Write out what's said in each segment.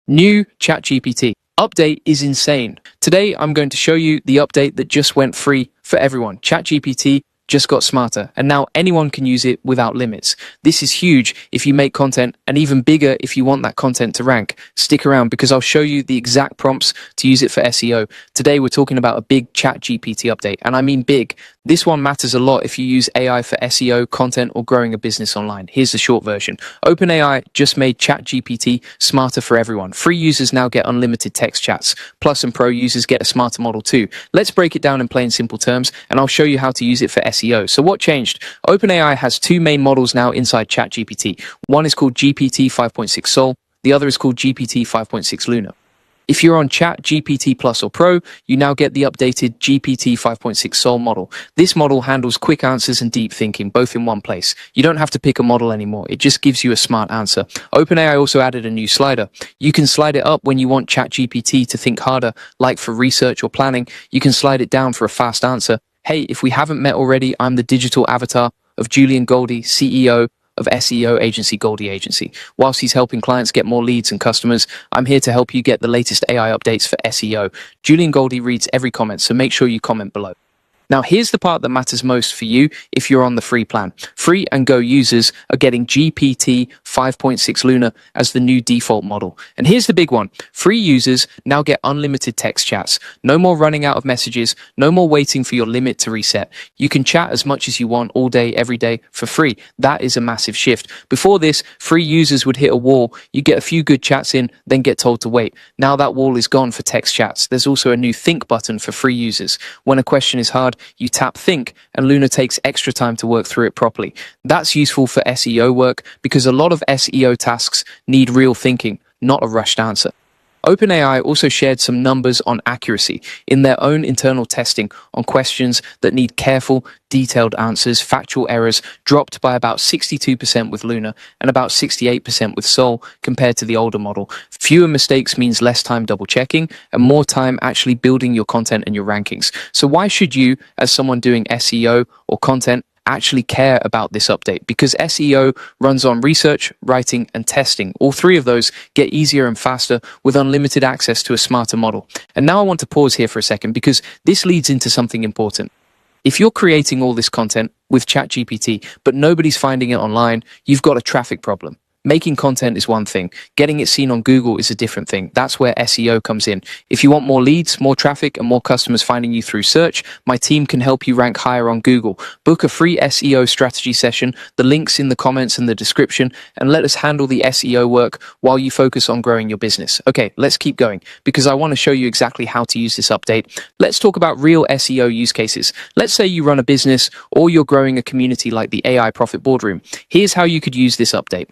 New ChatGPT update is insane. Today, I'm going to show you the update that just went free for everyone. ChatGPT just got smarter, and now anyone can use it without limits. This is huge if you make content, and even bigger if you want that content to rank. Stick around because I'll show you the exact prompts to use it for SEO. Today, we're talking about a big ChatGPT update, and I mean big. This one matters a lot if you use AI for SEO, content, or growing a business online. Here's the short version. OpenAI just made ChatGPT smarter for everyone. Free users now get unlimited text chats. Plus and Pro users get a smarter model too. Let's break it down in plain simple terms, and I'll show you how to use it for SEO. So what changed? OpenAI has two main models now inside ChatGPT. One is called GPT 5.6 Sol. The other is called GPT 5.6 Luna. If you're on ChatGPT Plus or Pro, you now get the updated GPT 5.6 Sol model. This model handles quick answers and deep thinking, both in one place. You don't have to pick a model anymore. It just gives you a smart answer. OpenAI also added a new slider. You can slide it up when you want ChatGPT to think harder, like for research or planning. You can slide it down for a fast answer. Hey, if we haven't met already, I'm the digital avatar of Julian Goldie, CEO of SEO agency Goldie Agency. Whilst he's helping clients get more leads and customers, I'm here to help you get the latest AI updates for SEO. Julian Goldie reads every comment, so make sure you comment below. Now, here's the part that matters most for you if you're on the free plan. Free and Go users are getting GPT 5.6 Luna as the new default model. And here's the big one. Free users now get unlimited text chats. No more running out of messages. No more waiting for your limit to reset. You can chat as much as you want all day, every day for free. That is a massive shift. Before this, free users would hit a wall. You get a few good chats in, then get told to wait. Now that wall is gone for text chats. There's also a new think button for free users. When a question is hard, you tap think, and Luna takes extra time to work through it properly. That's useful for SEO work because a lot of SEO tasks need real thinking, not a rushed answer. OpenAI also shared some numbers on accuracy in their own internal testing on questions that need careful, detailed answers. Factual errors dropped by about 62% with Luna and about 68% with Sol compared to the older model. Fewer mistakes means less time double checking and more time actually building your content and your rankings. So why should you, as someone doing SEO or content, actually care about this update? Because SEO runs on research, writing, and testing. All three of those get easier and faster with unlimited access to a smarter model. And now I want to pause here for a second because this leads into something important. If you're creating all this content with ChatGPT, but nobody's finding it online, you've got a traffic problem. Making content is one thing. Getting it seen on Google is a different thing. That's where SEO comes in. If you want more leads, more traffic, and more customers finding you through search, my team can help you rank higher on Google. Book a free SEO strategy session. The link's in the comments and the description, and let us handle the SEO work while you focus on growing your business. Okay, let's keep going because I want to show you exactly how to use this update. Let's talk about real SEO use cases. Let's say you run a business or you're growing a community like the AI Profit Boardroom. Here's how you could use this update.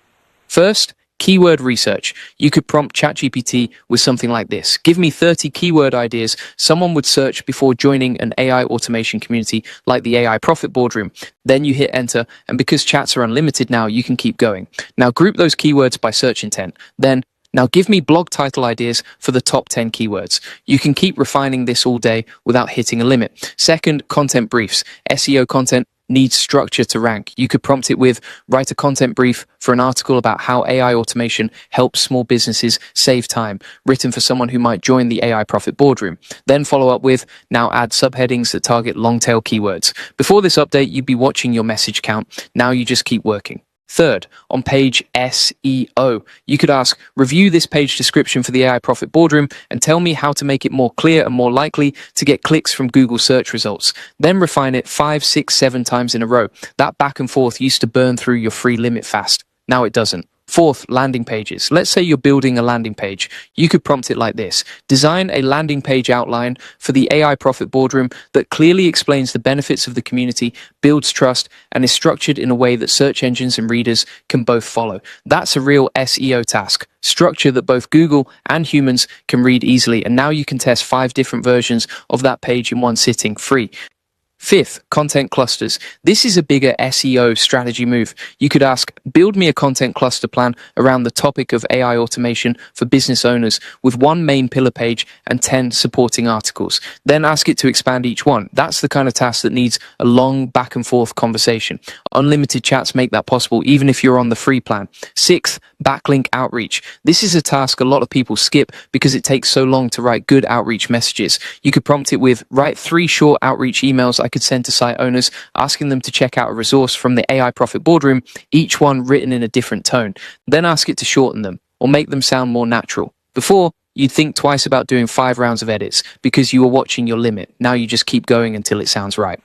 First, keyword research. You could prompt ChatGPT with something like this. Give me 30 keyword ideas someone would search before joining an AI automation community like the AI Profit Boardroom. Then you hit enter, and because chats are unlimited now, you can keep going. Now group those keywords by search intent. Then, now give me blog title ideas for the top 10 keywords. You can keep refining this all day without hitting a limit. Second, content briefs. SEO content needs structure to rank. You could prompt it with, write a content brief for an article about how AI automation helps small businesses save time, written for someone who might join the AI Profit Boardroom. Then follow up with, now add subheadings that target long-tail keywords. Before this update, you'd be watching your message count. Now you just keep working. Third, on page SEO, you could ask, review this page description for the AI Profit Boardroom and tell me how to make it more clear and more likely to get clicks from Google search results. Then refine it 5, 6, 7 times in a row. That back and forth used to burn through your free limit fast. Now it doesn't. Fourth, landing pages. Let's say you're building a landing page. You could prompt it like this. Design a landing page outline for the AI Profit Boardroom that clearly explains the benefits of the community, builds trust, and is structured in a way that search engines and readers can both follow. That's a real SEO task. Structure that both Google and humans can read easily. And now you can test 5 different versions of that page in one sitting, free. Fifth, content clusters. This is a bigger SEO strategy move. You could ask, build me a content cluster plan around the topic of AI automation for business owners with one main pillar page and 10 supporting articles. Then ask it to expand each one. That's the kind of task that needs a long back and forth conversation. Unlimited chats make that possible even if you're on the free plan. Sixth, Backlink outreach. This is a task a lot of people skip because it takes so long to write good outreach messages. You could prompt it with, write 3 short outreach emails I could send to site owners, asking them to check out a resource from the AI Profit Boardroom, each one written in a different tone. Then ask it to shorten them or make them sound more natural. Before, you'd think twice about doing 5 rounds of edits because you were watching your limit. Now you just keep going until it sounds right.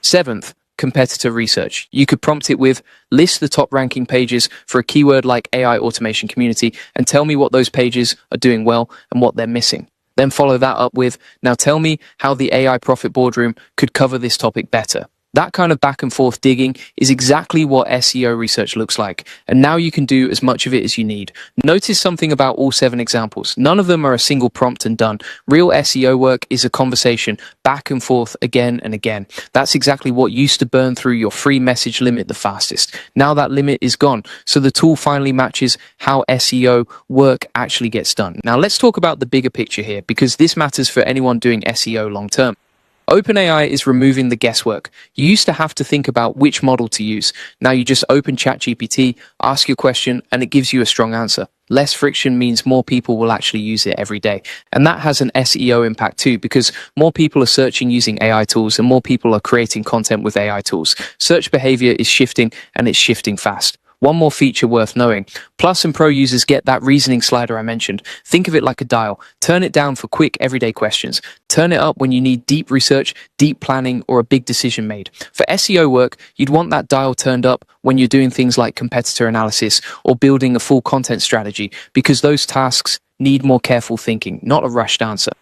7th, competitor research. You could prompt it with, list the top ranking pages for a keyword like AI automation community and tell me what those pages are doing well and what they're missing. Then follow that up with, now tell me how the AI Profit Boardroom could cover this topic better. That kind of back and forth digging is exactly what SEO research looks like, and now you can do as much of it as you need. Notice something about all 7 examples. None of them are a single prompt and done. Real SEO work is a conversation, back and forth again and again. That's exactly what used to burn through your free message limit the fastest. Now that limit is gone, so the tool finally matches how SEO work actually gets done. Now let's talk about the bigger picture here, because this matters for anyone doing SEO long term. OpenAI is removing the guesswork. You used to have to think about which model to use. Now you just open ChatGPT, ask your question, and it gives you a strong answer. Less friction means more people will actually use it every day. And that has an SEO impact too, because more people are searching using AI tools and more people are creating content with AI tools. Search behavior is shifting, and it's shifting fast. One more feature worth knowing. Plus and Pro users get that reasoning slider I mentioned. Think of it like a dial. Turn it down for quick everyday questions. Turn it up when you need deep research, deep planning, or a big decision made. For SEO work, you'd want that dial turned up when you're doing things like competitor analysis or building a full content strategy, because those tasks need more careful thinking, not a rushed answer.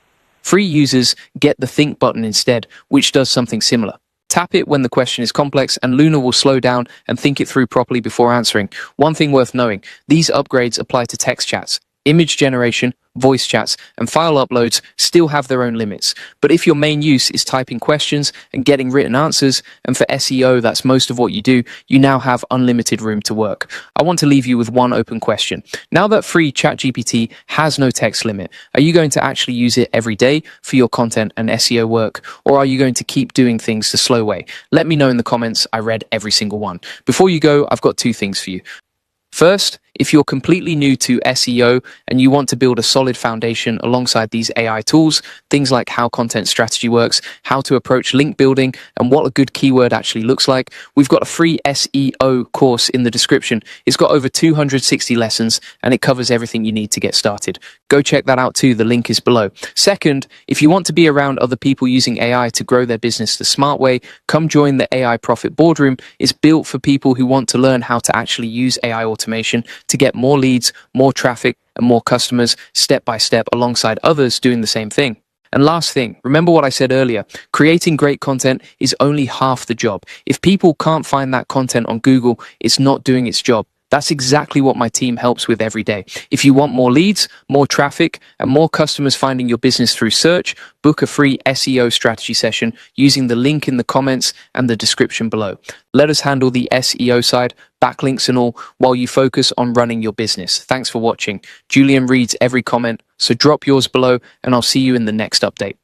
Free users get the think button instead, which does something similar. Tap it when the question is complex, and Luna will slow down and think it through properly before answering. One thing worth knowing, these upgrades apply to text chats. Image generation, voice chats, and file uploads still have their own limits. But if your main use is typing questions and getting written answers, and for SEO that's most of what you do, you now have unlimited room to work. I want to leave you with one open question. Now that free ChatGPT has no text limit, are you going to actually use it every day for your content and SEO work, or are you going to keep doing things the slow way? Let me know in the comments. I read every single one. Before you go, I've got 2 things for you. First, if you're completely new to SEO and you want to build a solid foundation alongside these AI tools, things like how content strategy works, how to approach link building, and what a good keyword actually looks like, we've got a free SEO course in the description. It's got over 260 lessons and it covers everything you need to get started. Go check that out too. The link is below. Second, if you want to be around other people using AI to grow their business the smart way, come join the AI Profit Boardroom. It's built for people who want to learn how to actually use AI automation to get more leads, more traffic, and more customers step by step alongside others doing the same thing. And last thing, remember what I said earlier, creating great content is only half the job. If people can't find that content on Google, it's not doing its job. That's exactly what my team helps with every day. If you want more leads, more traffic, and more customers finding your business through search, book a free SEO strategy session using the link in the comments and the description below. Let us handle the SEO side, backlinks and all, while you focus on running your business. Thanks for watching. Julian reads every comment, so drop yours below, and I'll see you in the next update.